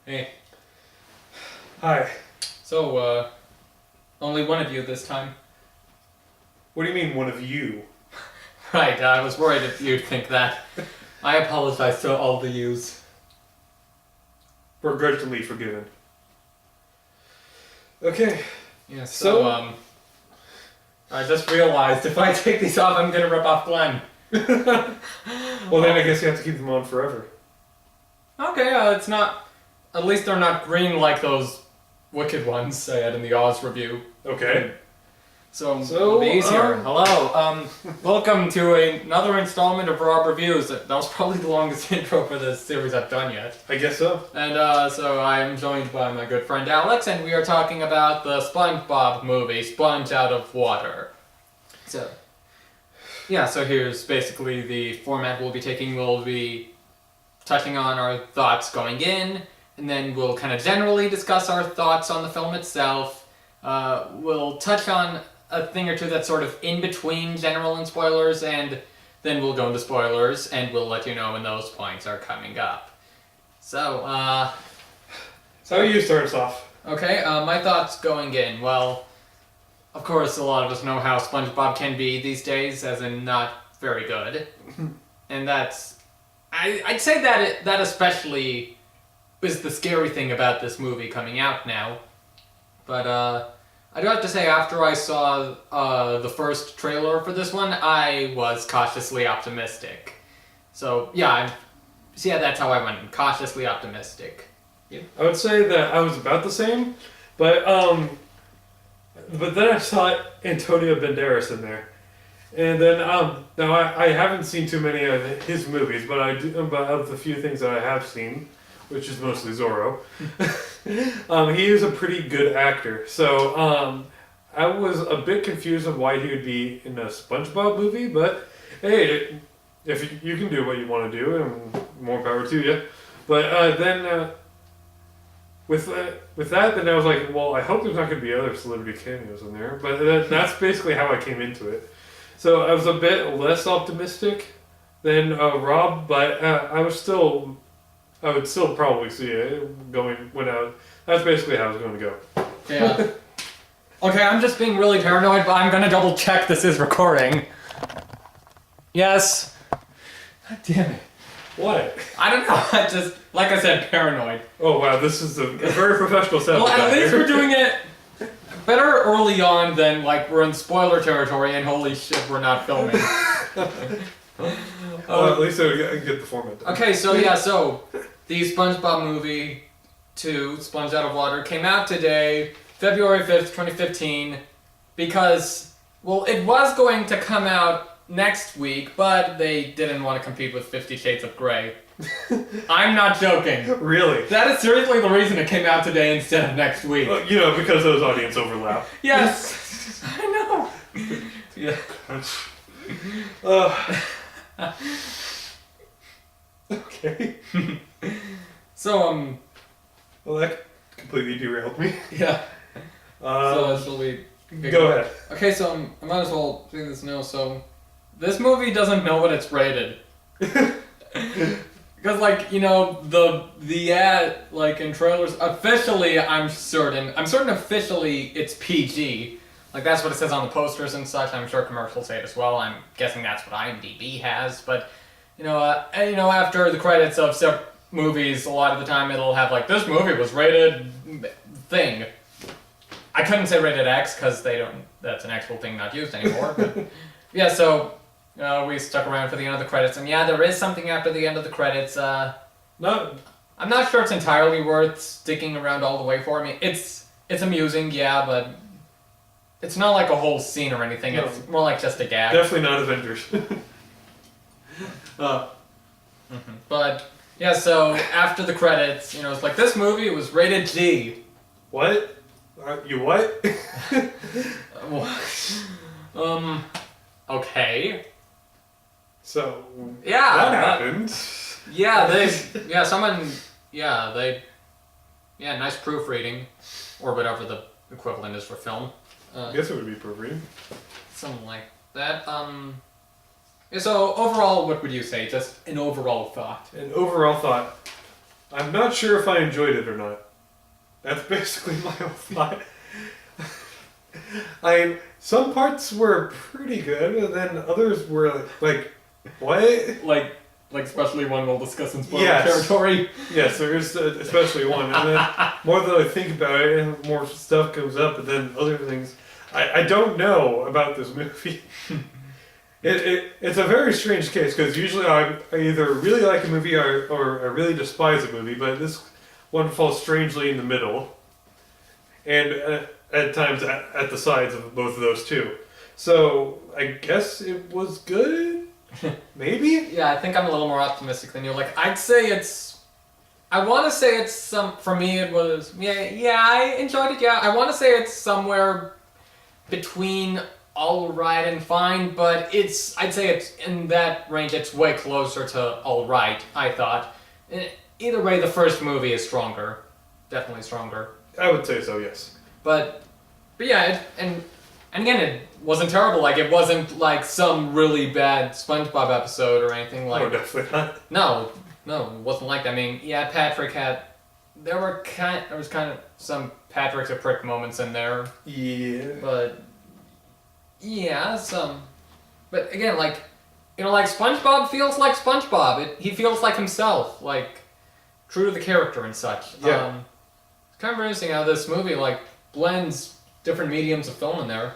Hey. Hi. So, only one of you this time. What do you mean, one of you? Right, I was worried if you'd think that. I apologize to all the yous. Begrudgingly forgiven. Okay. Yeah, so, I just realized if I take these off, I'm gonna rip off Glenn. Well, then I guess you have to keep them on forever. Okay, it's not... At least they're not green like those wicked ones I had in the Oz review. Okay. So it'll be easier. Hello, welcome to another installment of Rob Reviews. That was probably the longest intro for this series I've done yet. I guess so. And so I'm joined by my good friend Alex, and we are talking about the SpongeBob movie, Sponge Out of Water. So, yeah, so here's basically the format we'll be taking. We'll be touching on our thoughts going in, and then we'll kind of generally discuss our thoughts on the film itself. We'll touch on a thing or two that's sort of in between general and spoilers, and then we'll go into spoilers, and we'll let you know when those points are coming up. So, So how you start us off? okay, my thoughts going in. Well, of course, a lot of us know how SpongeBob can be these days, as in not very good. And that's... I'd say that especially is the scary thing about this movie coming out now. But, I do have to say, after I saw the first trailer for this one, I was cautiously optimistic. So, yeah, that's how I went. Cautiously optimistic. Yeah. I would say that I was about the same, but then I saw Antonio Banderas in there. And then, now I haven't seen too many of his movies, but but of the few things that I have seen, which is mostly Zorro, he is a pretty good actor. So, I was a bit confused on why he would be in a SpongeBob movie, but hey, if you can do what you want to do, and more power to you. But then, with that, then I was like, well, I hope there's not going to be other celebrity cameos in there. But that's basically how I came into it. So I was a bit less optimistic than Rob, but I would still probably see it going when that's basically how I was going to go. Yeah. Okay, I'm just being really paranoid, but I'm gonna double check this is recording. Yes. God damn it. What? I don't know, I just, like I said, paranoid. Oh wow, this is a very professional setup. Well, at least we're doing it better early on than, like, we're in spoiler territory and holy shit, we're not filming. At least I would get the format done. Okay, so yeah, the SpongeBob movie 2, Sponge Out of Water, came out today, February 5th, 2015, because, well, it was going to come out next week, but they didn't want to compete with 50 Shades of Grey. I'm not joking. Really? That is seriously the reason it came out today instead of next week. Because those audience overlap. Yes! I know! Yeah. Okay. So, Well, that completely derailed me. yeah. So, shall we... Go ahead. Okay, so I might as well say this now. So, this movie doesn't know what it's rated. Because, like, the ad, like, in trailers, officially, I'm certain officially it's PG. Like, that's what it says on the posters and such. I'm sure commercials say it as well. I'm guessing that's what IMDb has. But, after the credits of some movies, a lot of the time it'll have, like, this movie was rated thing. I couldn't say rated X because that's an actual thing not used anymore. But, yeah, so... we stuck around for the end of the credits, and yeah, there is something after the end of the credits. No. I'm not sure it's entirely worth sticking around all the way for. I mean, it's amusing, yeah, but it's not like a whole scene or anything. No. It's more like just a gag. Definitely not Avengers. But yeah, so after the credits, it's like this movie was rated G. What? You what? Okay. So, yeah, what happened? Nice proofreading, or whatever the equivalent is for film. I guess it would be proofreading. Something like that. So overall, what would you say? Just an overall thought. An overall thought. I'm not sure if I enjoyed it or not. That's basically my whole thought. Some parts were pretty good, and then others were like, what? Like especially one we'll discuss in spoiler Yes. territory. Yes, there is especially one, and then more that I think about it, and more stuff comes up, and then other things I don't know about this movie. It's a very strange case because usually I either really like a movie or I really despise a movie, but this one falls strangely in the middle, and at times at the sides of both of those two. So I guess it was good, maybe. Yeah, I think I'm a little more optimistic than you. Like, I'd say it's. I want to say it's some. For me, it was. Yeah, I enjoyed it. Yeah, I want to say it's somewhere between all right and fine, but it's. I'd say it's in that range. It's way closer to all right. I thought. Either way, the first movie is stronger, definitely stronger. I would say so. Yes. But yeah, and again, it wasn't terrible. Like, it wasn't like some really bad SpongeBob episode or anything like. Oh, definitely not. No, it wasn't like that. I mean, yeah, Patrick had. There was kind of some Patrick's a prick moments in there. Yeah. But yeah, some. But again, like, like SpongeBob feels like SpongeBob. He feels like himself, like true to the character and such. Yeah. It's kind of interesting how this movie like blends different mediums of film in there.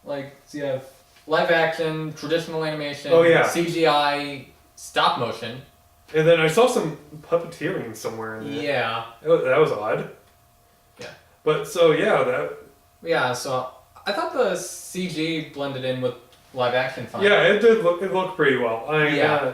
Like, so you have live action, traditional animation, Oh, yeah. CGI, stop motion. And then I saw some puppeteering somewhere in there. Yeah. That was odd. Yeah. But so yeah, Yeah, so I thought the CG blended in with live action fine. yeah, it did look. It looked pretty well. Yeah.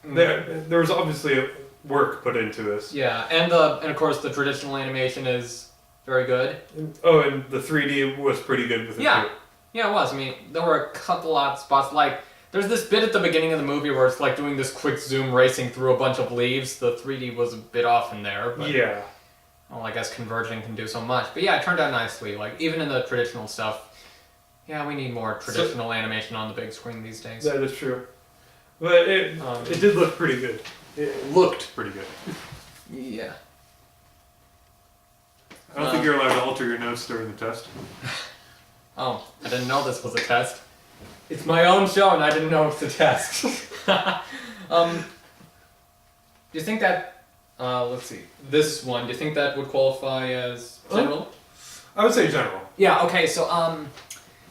There was obviously work put into this. Yeah, and of course the traditional animation is very good. Oh, and the 3D was pretty good with it Yeah. too. Yeah, it was. I mean, there were a couple odd spots. Like, there's this bit at the beginning of the movie where it's like doing this quick zoom racing through a bunch of leaves. The 3D was a bit off in there, but Yeah. well, I guess converging can do so much. But yeah, it turned out nicely. Like, even in the traditional stuff, yeah, we need more traditional animation on the big screen these days. That is true. But it did look pretty good. It looked pretty good. Yeah. I don't think you're allowed to alter your notes during the test. Oh, I didn't know this was a test. It's my own show and I didn't know it's a test. Do you think that, let's see, this one, do you think that would qualify as general? I would say general. Yeah, okay, so,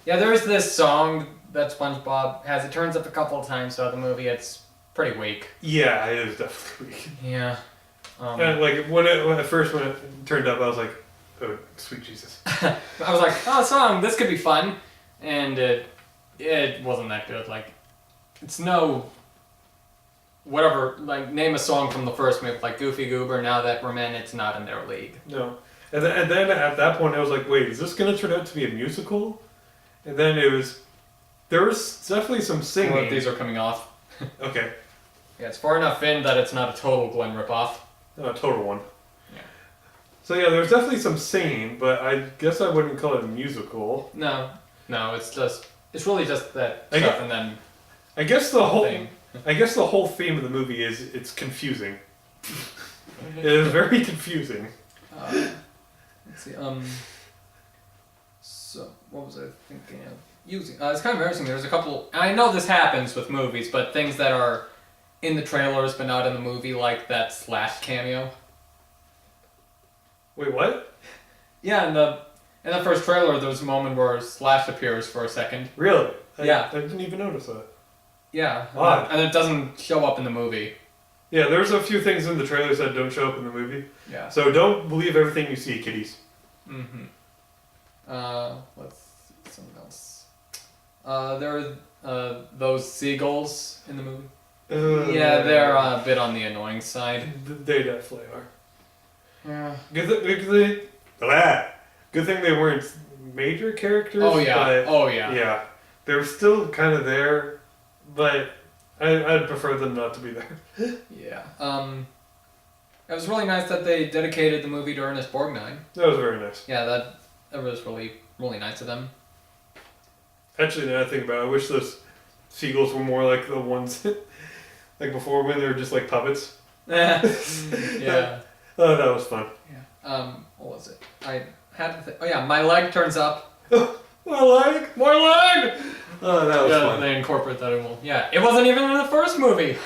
yeah, there's this song that SpongeBob has. It turns up a couple of times throughout the movie. It's pretty weak. Yeah, it is definitely weak. Yeah. And like when it turned up, I was like, oh, sweet Jesus. I was like, oh, song, this could be fun. And it wasn't that good. Like, it's no, whatever, like, name a song from the first movie, like Goofy Goober, Now That We're Men, it's not in their league. No. And then at that point, I was like, wait, is this going to turn out to be a musical? And then there was definitely some singing. Well, these are coming off. Okay. Yeah, it's far enough in that it's not a total Glenn ripoff. A total one. Yeah. So yeah, there's definitely some singing, but I guess I wouldn't call it a musical. No, it's really just that stuff and then I guess the whole thing. I guess the whole theme of the movie is it's confusing. It is very confusing. Let's see, so, what was I thinking of using? It's kind of embarrassing. There's a couple, I know this happens with movies, but things that are in the trailers but not in the movie, like that Slash cameo. Wait, what? Yeah, in the first trailer, there's a moment where Slash appears for a second. Really? Yeah. I didn't even notice that. Yeah, Odd. and it doesn't show up in the movie. Yeah, there's a few things in the trailers that don't show up in the movie. Yeah. So don't believe everything you see, kiddies. Mm-hmm. Let's see, something else. There are those seagulls in the movie. Yeah, they're a bit on the annoying side. They definitely are. Yeah. Good thing they weren't major characters. Oh yeah. But yeah, they were still kind of there, but I'd prefer them not to be there. Yeah. It was really nice that they dedicated the movie to Ernest Borgnine. That was very nice. Yeah, that was really, really nice of them. Actually, now I think about it, I wish those seagulls were more like the ones like before when they were just like puppets. Yeah. Oh, that was fun. Yeah. What was it? I had to think. Oh yeah, my leg turns up. My leg! My leg! Oh, that was fun. They incorporate that in. Yeah, it wasn't even in the first movie.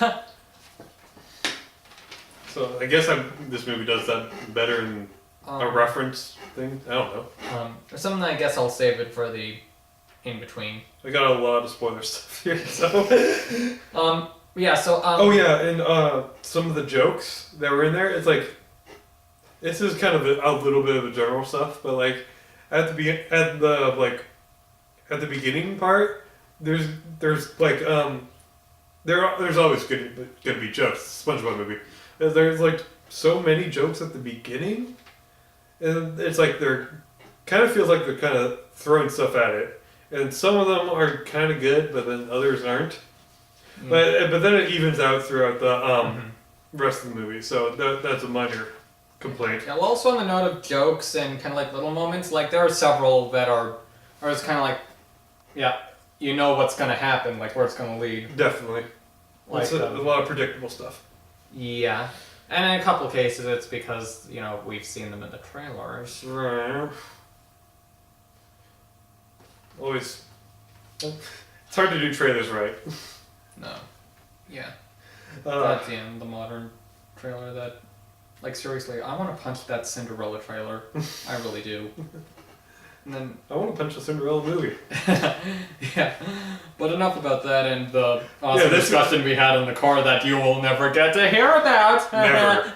So I guess this movie does that better in a reference thing. I don't know. Or something I guess I'll save it for the in between. I got a lot of spoiler stuff here, so. Yeah. So. Oh yeah, and some of the jokes that were in there. It's like, this is kind of a little bit of the general stuff, but like at the beginning part, there's like there's always gonna be jokes. It's a SpongeBob movie. There's like so many jokes at the beginning, and it's like they're kind of feels like they're kind of throwing stuff at it, and some of them are kind of good, but then others aren't. But then it evens out throughout the rest of the movie, so that's a minor complaint. Yeah, well, also on the note of jokes and kind of like little moments, like there are several that are it's kind of like, yeah, you know what's gonna happen, like where it's gonna lead. Definitely. Like it's a lot of predictable stuff. Yeah, and in a couple cases, it's because we've seen them in the trailers. Right. Always. It's hard to do trailers right. No. Yeah. That's the modern trailer that, like, seriously, I want to punch that Cinderella trailer. I really do. And then I want to punch a Cinderella movie. Yeah. But enough about that and the awesome discussion we had in the car that you will never get to hear about. Never.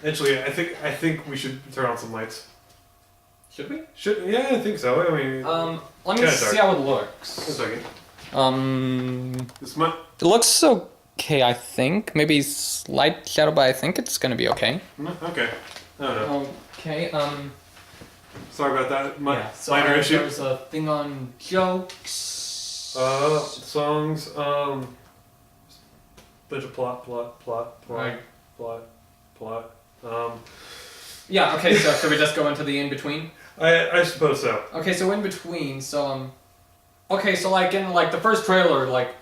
Actually, I think we should turn on some lights. Should we? Yeah, I think so. I mean, let me see how it looks. A second. It looks okay, I think. Maybe slight shadow, but I think it's gonna be okay. Okay. I don't know. Okay. Sorry about that. Minor issue. There's a thing on jokes. Songs. Bunch of plot. Right. Plot. Yeah. Okay. So should we just go into the in between? I suppose so. Okay. So in between. So Okay. So like in like the first trailer, like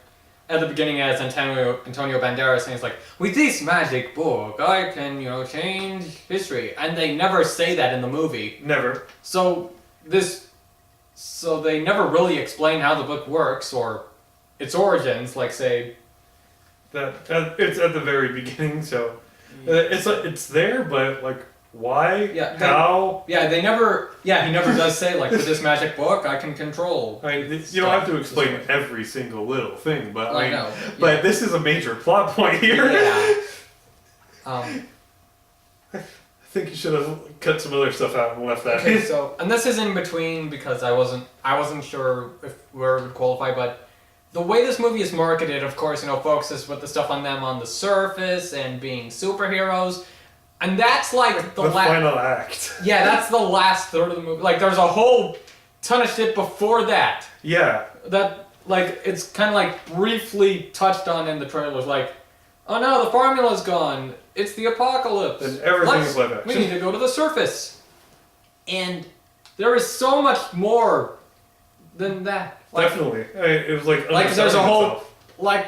at the beginning, as Antonio Banderas saying, it's like, with this magic book, I can change history, and they never say that in the movie. Never. So they never really explain how the book works or its origins. Like say that it's at the very beginning, so it's there, but like why? Yeah. How? They never. Yeah, he never does say like, with this magic book, I can control. I mean, you don't have to explain every single little thing, but I know. But this is a major plot point here. Yeah. I think you should have cut some other stuff out and left that. Okay, so and this is in between because I wasn't sure if where it would qualify, but the way this movie is marketed, of course, focuses with the stuff on them on the surface and being superheroes, and that's like the final act. Yeah, that's the last third of the movie. Like, there's a whole ton of shit before that. Yeah. That like it's kind of like briefly touched on in the trailers, like, oh no, the formula's gone. It's the apocalypse. And everything is live action. We need to go to the surface. And there is so much more than that. Like, definitely. It was like there's a whole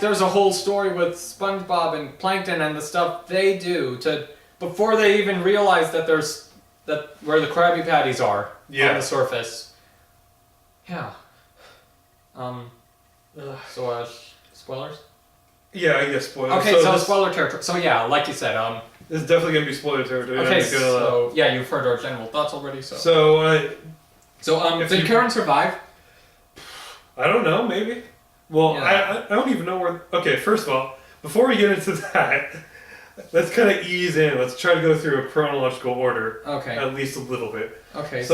there's a whole story with SpongeBob and Plankton and the stuff they do to before they even realize that there's where the Krabby Patties are on the surface. Yeah. So spoilers? Yeah, I guess spoilers. Okay, so spoiler territory. So yeah, like you said, it's definitely gonna be spoiler territory. Okay, so yeah, you've heard our general thoughts already. Did Karen survive? I don't know, maybe. Well, Yeah. I don't even know where. Okay, first of all, before we get into that, let's kind of ease in. Let's try to go through a chronological order. Okay. At least a little bit. Okay.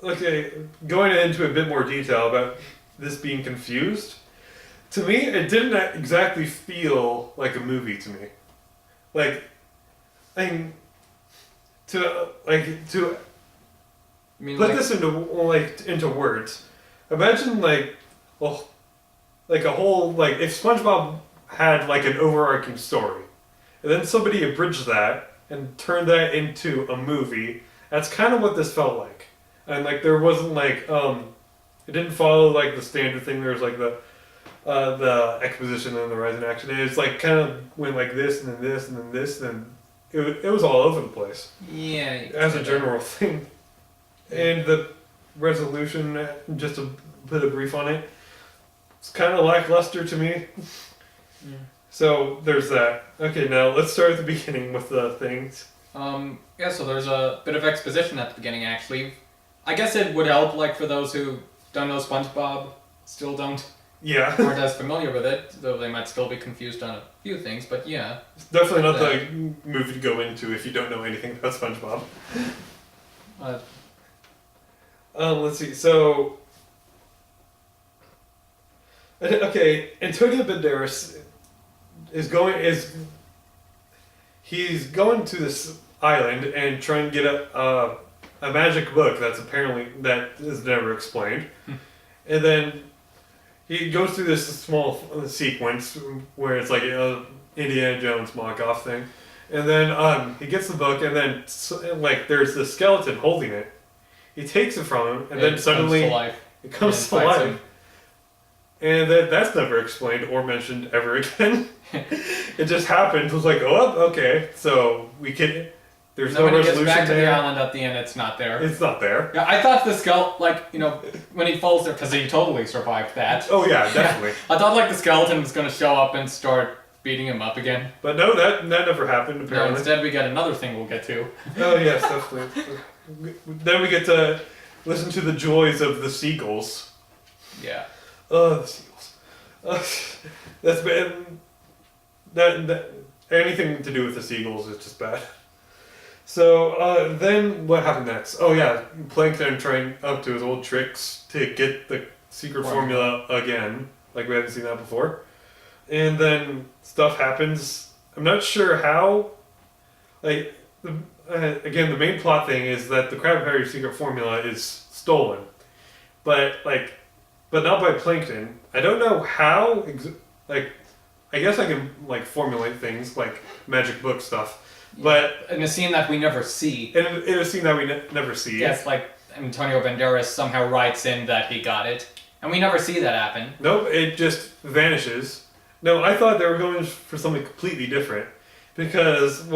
Okay, going into a bit more detail about this being confused. To me, it didn't exactly feel like a movie to me. Like, I mean, to put this into words. Imagine a whole if SpongeBob had like an overarching story, and then somebody abridged that and turned that into a movie. That's kind of what this felt like, and there wasn't it didn't follow the standard thing. There's the exposition and the rise in action. It's like kind of went like this and then this and then this, and it was all over the place. Yeah. As a general thing. And the resolution, just to put a brief on it, it's kind of lackluster to me. Yeah. So there's that. Okay, now let's start at the beginning with the things. Yeah, so there's a bit of exposition at the beginning, actually. I guess it would help, like, for those who don't know SpongeBob, still aren't as familiar with it, though they might still be confused on a few things, but yeah. It's definitely not the movie to go into if you don't know anything about SpongeBob. Let's see, so... Okay, Antonio Banderas he's going to this island and trying to get a magic book that is never explained. And then he goes through this small sequence where it's like Indiana Jones mock-off thing. And then he gets the book, and then like there's the skeleton holding it. He takes it from him, and then suddenly it comes to life. And that's never explained or mentioned ever again. It just happened. It was like, oh, okay, so we can. There's no resolution there. When he gets back to the island at the end, it's not there. It's not there. Yeah, I thought the skeleton, when he falls there, because he totally survived that. Oh yeah, definitely. Yeah, I thought the skeleton was going to show up and start beating him up again. But no, that never happened. Apparently. No, instead we get another thing we'll get to. Oh yes, definitely. Then we get to listen to the joys of the Seagulls. Yeah. The Seagulls. That's bad. That anything to do with the Seagulls is just bad. So then what happened next? Oh yeah, Plankton trying up to his old tricks to get the secret formula again, like we haven't seen that before. And then stuff happens. I'm not sure how. Like again, the main plot thing is that the Krabby Patty secret formula is stolen, but not by Plankton. I don't know how. I guess I can formulate things like magic book stuff. But in a scene that we never see. In a scene that we never see. Yes, Antonio Banderas somehow writes in that he got it. And we never see that happen. Nope, it just vanishes. No, I thought they were going for something completely different. Because,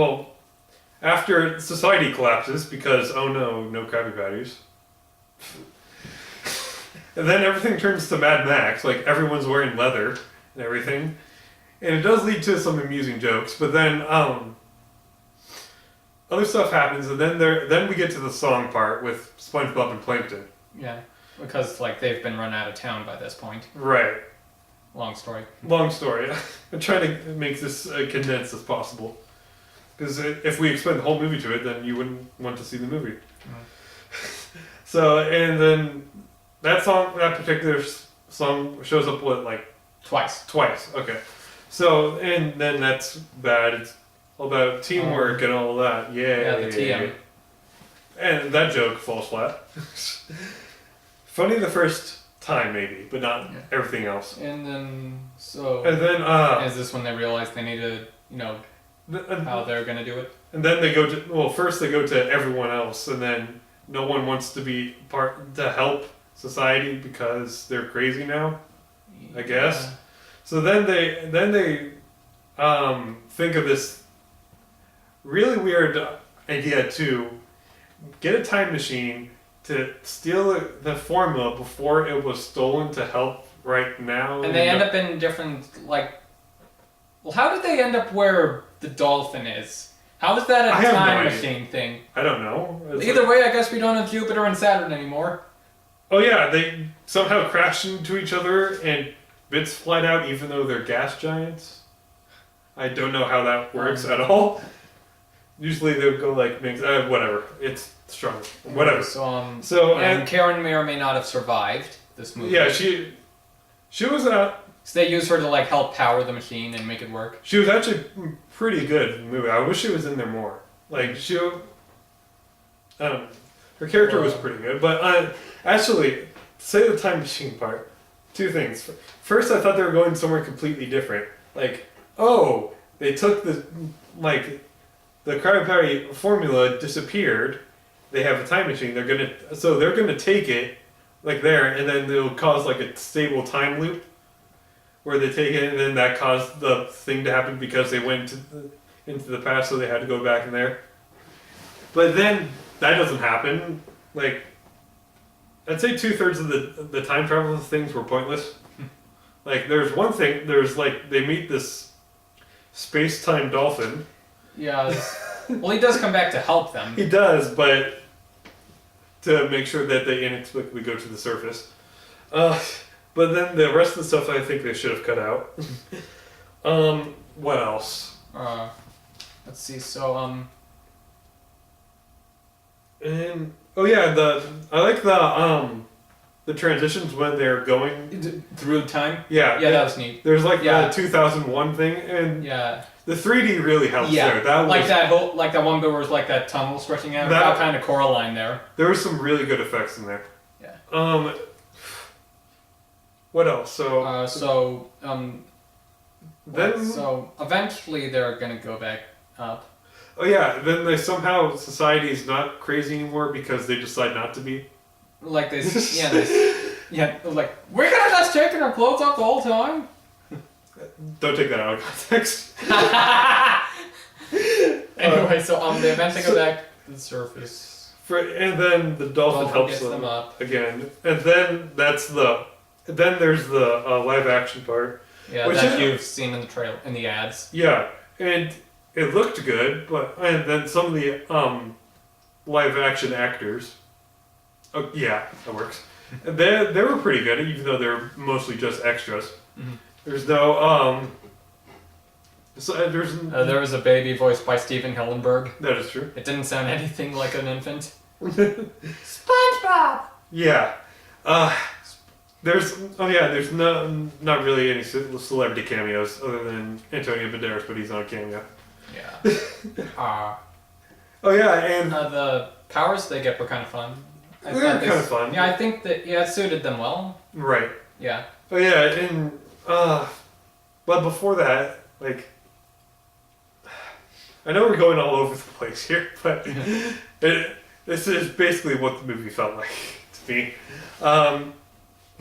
after society collapses, because, oh no Krabby Patties. And then everything turns to Mad Max, everyone's wearing leather and everything. And it does lead to some amusing jokes, but then, other stuff happens, and then we get to the song part with SpongeBob and Plankton. Yeah, because they've been run out of town by this point. Right. Long story. I'm trying to make this condensed as possible, because if we explain the whole movie to it, then you wouldn't want to see the movie. Mm. So, and then that particular song shows up twice. Okay. So, and then that's bad. It's all about teamwork and all that. Yeah, the TM. And that joke falls flat. Funny the first time, maybe, but not everything else. And then, is this when they realize they need to, how they're going to do it? And then they go to, first they go to everyone else, and then no one wants to be to help society because they're crazy now, I guess. Yeah. So then they think of this really weird idea to get a time machine to steal the formula before it was stolen to help right now. And they end up in different, how did they end up where the dolphin is? How is that a time machine thing? I don't know. Either way, I guess we don't have Jupiter and Saturn anymore. Oh yeah, they somehow crash into each other and bits fly out even though they're gas giants. I don't know how that works at all. Usually they would go whatever. It's strong. Whatever. And Karen may or may not have survived this movie. Yeah, she was So they use her to help power the machine and make it work. She was actually pretty good in the movie. I wish she was in there more. Her character was pretty good, but actually, say the time machine part. Two things. First, I thought they were going somewhere completely different. They took the Krabby Patty formula disappeared. They have a time machine. They're gonna take it there, and then it'll cause a stable time loop. where they take it and then that caused the thing to happen because they went into the past, so they had to go back in there. But then that doesn't happen. Like, I'd say 2/3 of the time travel things were pointless. Like, there's one thing, they meet this space-time dolphin. Yeah. Well, he does come back to help them. He does, but to make sure that they inexplicably go to the surface. But then the rest of the stuff I think they should have cut out. What else? Let's see. So And I like the transitions when they're going through time. Yeah, Yeah, that was neat. There's like the 2001 thing, and the 3D really helps there. That was, that one bit where it's like that tunnel stretching out. That kind of Coraline there. There was some really good effects in there. Yeah. What else? So eventually they're gonna go back up. Oh yeah, then society is not crazy anymore because they decide not to be. Like this, like we're gonna just taking our clothes off the whole time. Don't take that out of context. Anyway, so they eventually go back to the surface. And then the dolphin helps them up again, and then there's the live action part. Yeah, that you've seen in the ads. Yeah, and it looked good, and then some of the live action actors. Oh yeah, that works. They were pretty good, even though they're mostly just extras. Mm-hmm. There's no there was a baby voiced by Steven Hillenburg. That is true. It didn't sound anything like an infant. SpongeBob. Yeah. There's not really any celebrity cameos other than Antonio Banderas, but he's on a cameo. Yeah. Oh yeah, and the powers they get were kind of fun. They're kind of fun. Yeah, I think that it suited them well. Right. Yeah. Oh yeah, and but before that, like, I know we're going all over the place here, but this is basically what the movie felt like to me.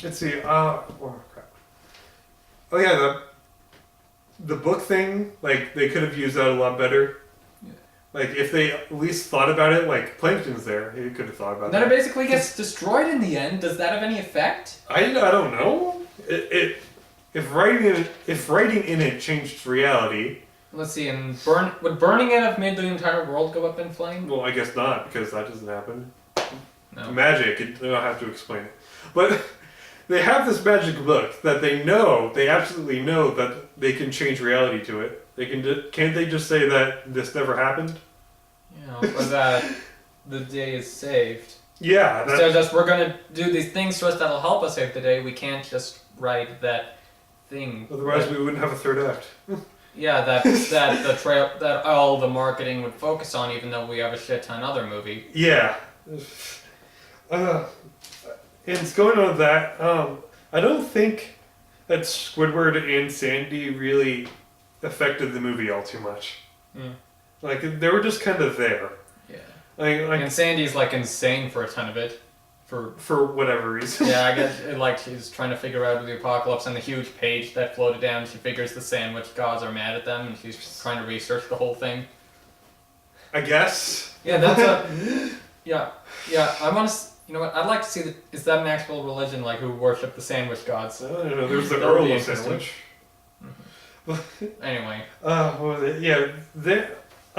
Let's see. Oh crap. Oh yeah, the book thing. Like, they could have used that a lot better. Yeah. Like, if they at least thought about it, like Plankton's there, he could have thought about that. Then it basically gets destroyed in the end. Does that have any effect? I don't know. If writing in it changed reality. Let's see. And would burning it have made the entire world go up in flames? Well, I guess not, because that doesn't happen. No. Magic. They don't have to explain it, but. They have this magic book that they absolutely know that they can change reality to it. Can't they just say that this never happened? Yeah, or that the day is saved. Yeah. So just we're gonna do these things to us that'll help us save the day. We can't just write that thing. Otherwise, we wouldn't have a third act. Yeah, that all the marketing would focus on, even though we have a shit ton other movie. Yeah. And it's going on with that. I don't think that Squidward and Sandy really affected the movie all too much. Mm. Like, they were just kind of there. Yeah. Like, and Sandy's like insane for a ton of it. For whatever reason. Yeah, I guess she's trying to figure out the apocalypse and the huge page that floated down. She figures the sandwich gods are mad at them, and she's trying to research the whole thing. I guess. Yeah, that's yeah. I want to. You know what? I'd like to see is that an actual religion, like, who worship the sandwich gods? I don't know. There's the Earl of Sandwich. Mm-hmm. Anyway. I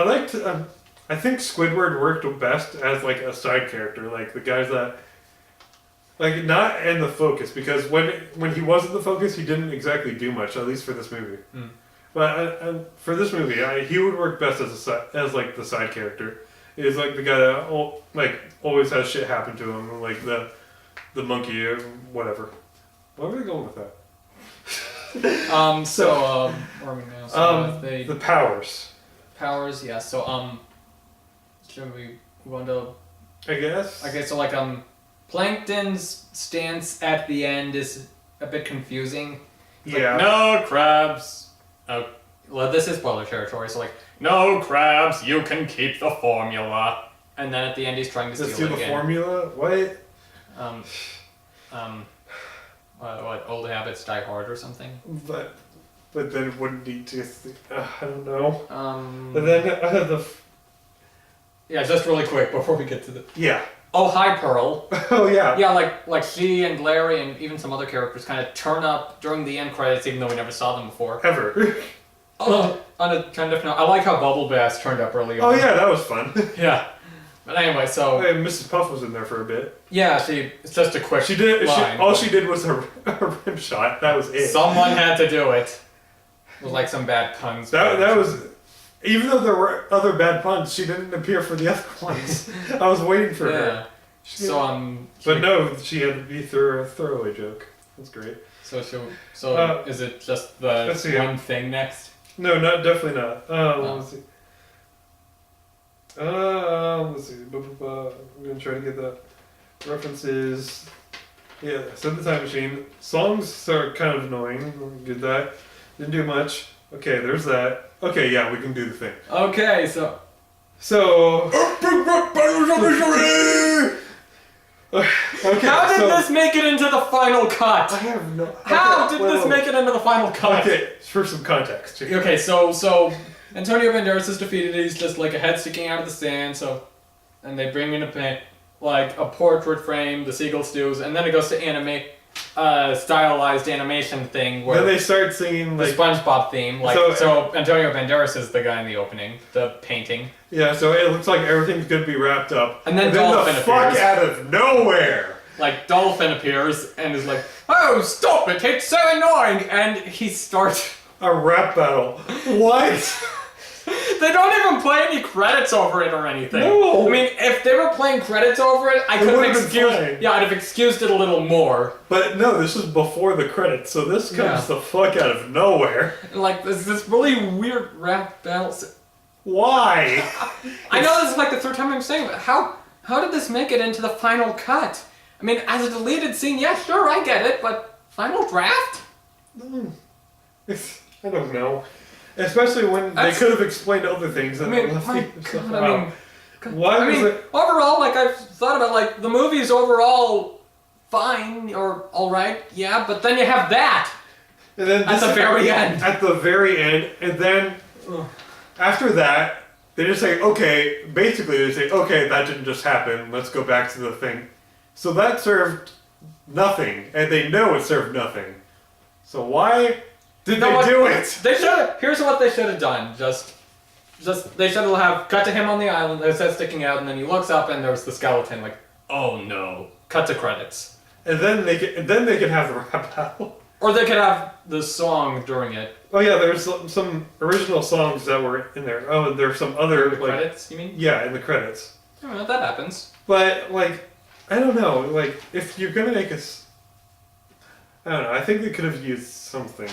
liked. I think Squidward worked best as like a side character, like the guys that, like, not in the focus, because when he wasn't the focus, he didn't exactly do much, at least for this movie. Mm. But for this movie, he would work best as like the side character. He's like the guy that always has shit happen to him, like the monkey or whatever. Where are we going with that? Where are we now? So the powers. Powers, yeah. So should we move on to? I guess. Okay, so like Plankton's stance at the end is a bit confusing. It's like, no crabs. Oh, well, this is spoiler territory. So like, no crabs. You can keep the formula. And then at the end, he's trying to steal it again. The formula? What? what old habits die hard or something. But then it wouldn't need to. I don't know. And then Yeah, just really quick before we get to the. yeah. Oh, hi, Pearl. Oh yeah. Yeah, like she and Larry and even some other characters kind of turn up during the end credits, even though we never saw them before. Ever. Oh, on a kind of note, I like how Bubble Bass turned up early on. Oh yeah, that was fun. Yeah. But anyway, so Hey, Mrs. Puff was in there for a bit. yeah, it's just a quick. Line. All she did was a rim shot. That was it. Someone had to do it. It was like some bad puns. That was. Even though there were other bad puns, she didn't appear for the other ones. I was waiting for her. So But no, she had to be through a throwaway joke. That's great. So is it just the one thing next? No, definitely not. Let's see. Let's see. I'm gonna try to get that. References. Yeah, so the time machine. Songs are kind of annoying. Did that. Didn't do much. Okay, there's that. Okay, yeah, we can do the thing. Okay, so. Okay, how did this make it into the final cut? I have no. How did this make it into the final cut? Okay, for some context. Okay, so Antonio Banderas is defeated. He's just like a head sticking out of the sand. And they bring in a portrait frame. The Seagulls do, and then it goes to animate. Stylized animation thing where then they start singing the like SpongeBob theme. So Antonio Banderas is the guy in the opening, the painting. Yeah, so it looks like everything's gonna be wrapped up. And then Dolphin appears. Fuck out of nowhere! Like Dolphin appears and is like, "Oh, stop it! It's so annoying!" And he starts a rap battle. What? They don't even play any credits over it or anything. No. I mean, if they were playing credits over it, I could have excused. Yeah, I'd have excused it a little more. But no, this is before the credits, so this comes the fuck out of nowhere. Like this really weird rap battle. Why? I know this is like the third time I'm saying it, but how did this make it into the final cut? I mean, as a deleted scene, yeah, sure, I get it, but final draft? I don't know. Especially when they could have explained other things. I mean, my God, why was it? Overall, like I've thought about, like the movie's overall fine or all right, yeah, but then you have that and then at the very end. At the very end, and then after that, they just say, okay. Basically, they say, okay, that didn't just happen. Let's go back to the thing. So that served nothing, and they know it served nothing. So why? Did they do it? They should. Here's what they should have done. Just they should have cut to him on the island. There's that sticking out, and then he looks up, and there's the skeleton. Like, oh no! Cut to credits. And then they could have the rap battle. Or they could have the song during it. Oh yeah, there's some original songs that were in there. Oh, and there's some other the credits. You mean? Yeah, in the credits. I don't know, that happens. But like, I don't know. Like, if you're gonna make us, I don't know. I think they could have used something.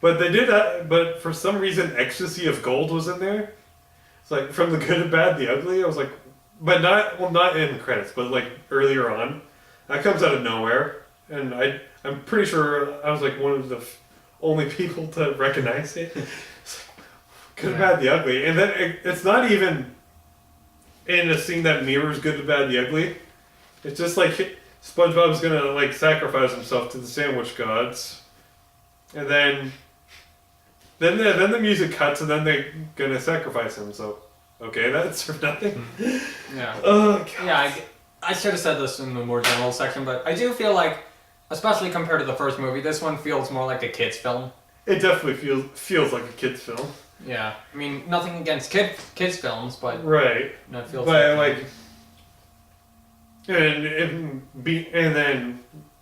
But they did that, but for some reason, Ecstasy of Gold was in there. It's like, from the good, the bad, the ugly. I was like, but not in the credits, but like earlier on. That comes out of nowhere. And I'm pretty sure I was like one of the only people to recognize it. Good, the bad, the ugly. And then it's not even in a scene that mirrors Good, the bad, the ugly. It's just like SpongeBob's gonna like sacrifice himself to the sandwich gods. And then the music cuts, and then they're gonna sacrifice him. So, okay, that's for nothing. Yeah. Oh God. Yeah, I should have said this in the more general section, but I do feel like, especially compared to the first movie, this one feels more like a kids' film. It definitely feels like a kids' film. Yeah, I mean, nothing against kids' films, but right. No, it feels. But like, and then.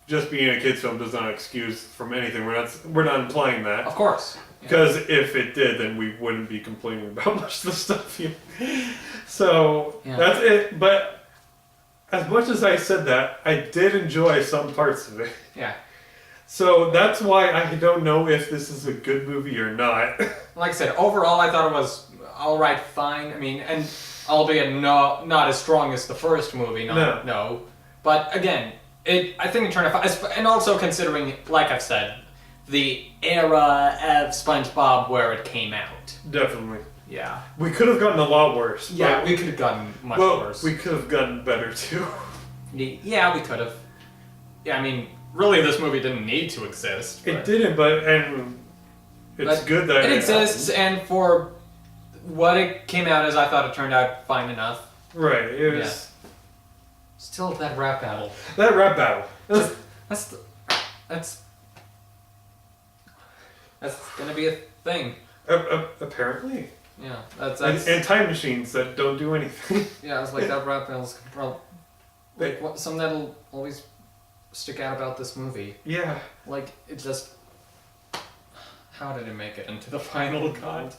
Just being a kids' film does not excuse from anything. We're not implying that. Of course. Because if it did, then we wouldn't be complaining about much of the stuff here. So that's it. But as much as I said that, I did enjoy some parts of it. Yeah. So that's why I don't know if this is a good movie or not. Like I said, overall I thought it was all right, fine. I mean, and albeit not as strong as the first movie. No. But again. I think in turn and also considering, like I've said, the era of SpongeBob where it came out. Definitely. Yeah. We could have gotten a lot worse. Yeah, we could have gotten much worse. We could have gotten better too. Yeah, we could have. Yeah, I mean, really this movie didn't need to exist. It didn't, but it's good that it exists, and for what it came out as, I thought it turned out fine enough. Right, it was... Still, that rap battle. That rap battle. That's gonna be a thing. Apparently. Yeah, that's and time machines that don't do anything. Yeah, it's like that rap battle's probably like something that'll always stick out about this movie. Yeah. Like, it just... How did it make it into the final cut?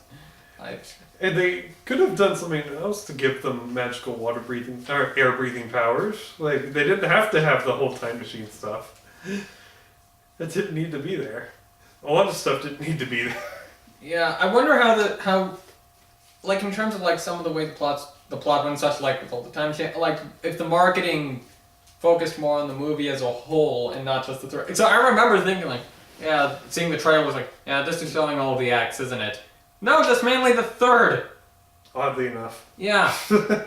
And they could have done something else to give them magical water breathing or air breathing powers. Like, they didn't have to have the whole time machine stuff. It didn't need to be there. A lot of stuff didn't need to be there. Yeah, I wonder how like, in terms of like some of the way the plot went, such like with all the time machine, like if the marketing focused more on the movie as a whole and not just the third. So I remember thinking like, yeah, seeing the trailer was like, yeah, this is showing all the acts, isn't it? No, just mainly the third. Oddly enough. Yeah,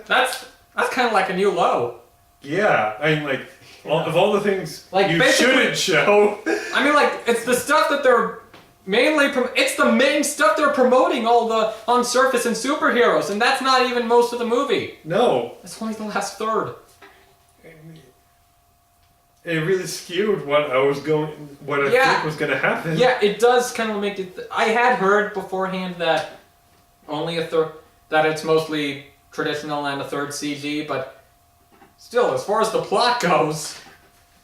that's kind of like a new low. Yeah, I mean, like, of all the things like, you shouldn't show. I mean, like, it's the stuff that they're mainly it's the main stuff they're promoting, all the on surface and superheroes, and that's not even most of the movie. No. That's only the last third. It really skewed what I think was going to happen. Yeah, it does kind of make it... I had heard beforehand that only a third... That it's mostly traditional and a third CG, but still, as far as the plot goes...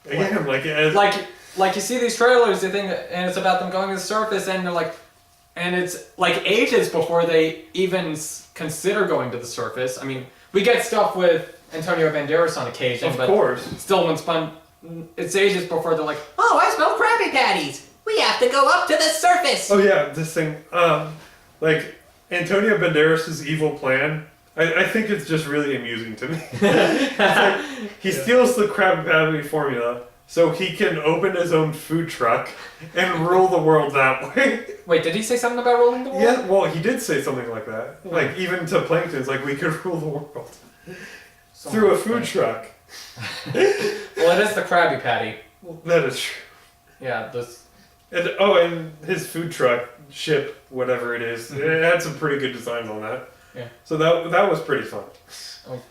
Again, like you see these trailers, you think, and it's about them going to the surface, and they're like... And it's like ages before they even consider going to the surface. I mean, we get stuff with Antonio Banderas on occasion, of course. Still when it's ages before they're like, oh, I smell Krabby Patties! We have to go up to the surface! Oh yeah, this thing, like, Antonio Banderas' evil plan, I think it's just really amusing to me. It's like, he steals the Krabby Patty formula so he can open his own food truck and rule the world that way. Wait, did he say something about ruling the world? Yeah, well, he did say something like that. Like, even to Plankton's, like, we could rule the world. Through a food truck. Well, it is the Krabby Patty. That is true. Yeah, this... And his food truck, ship, whatever it is, it had some pretty good designs on that. Yeah. So that was pretty fun.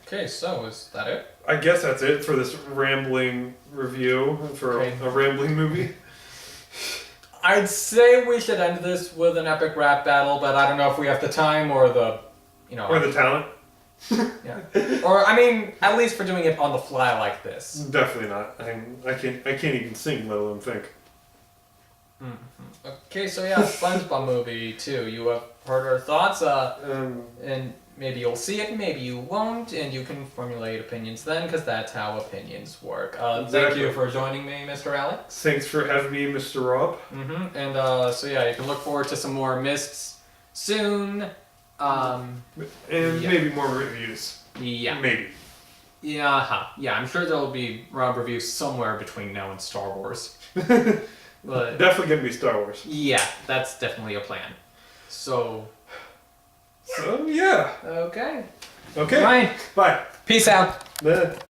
Okay, so is that it? I guess that's it for this rambling review for a rambling movie. I'd say we should end this with an epic rap battle, but I don't know if we have the time or the, or the talent. Yeah. Or, I mean, at least for doing it on the fly like this. Definitely not. I can't even sing, let alone think. Mm-hmm. Okay, so yeah, SpongeBob movie 2. You have heard our thoughts, and maybe you'll see it, maybe you won't, and you can formulate opinions then, because that's how opinions work. Exactly. Thank you for joining me, Mr. Alex. Thanks for having me, Mr. Rob. Mm-hmm. And so yeah, you can look forward to some more Mists soon. And maybe more reviews. Yeah. Maybe. Yeah, yeah, I'm sure there'll be Rob reviews somewhere between now and Star Wars. But definitely gonna be Star Wars. Yeah, that's definitely a plan. So yeah. Okay. Okay. Bye. Bye. Peace out. Bye.